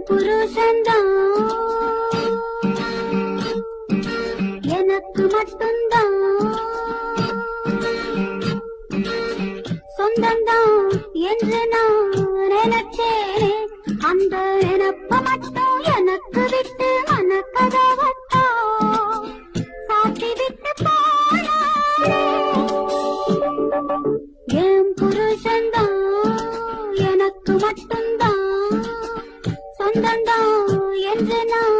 புருஷன்தான் எனக்கு மட்டும்தான் சொந்தந்தான் என்று நான் நினைச்சேனே. அந்த நினப்ப மட்டும் எனக்கு விட்டு மனக்கதவத்தா சாத்தி விட்டு போனானே. என் புருஷன்தான் எனக்கு மட்டும்தான் சொந்தந்தான் என்று நான்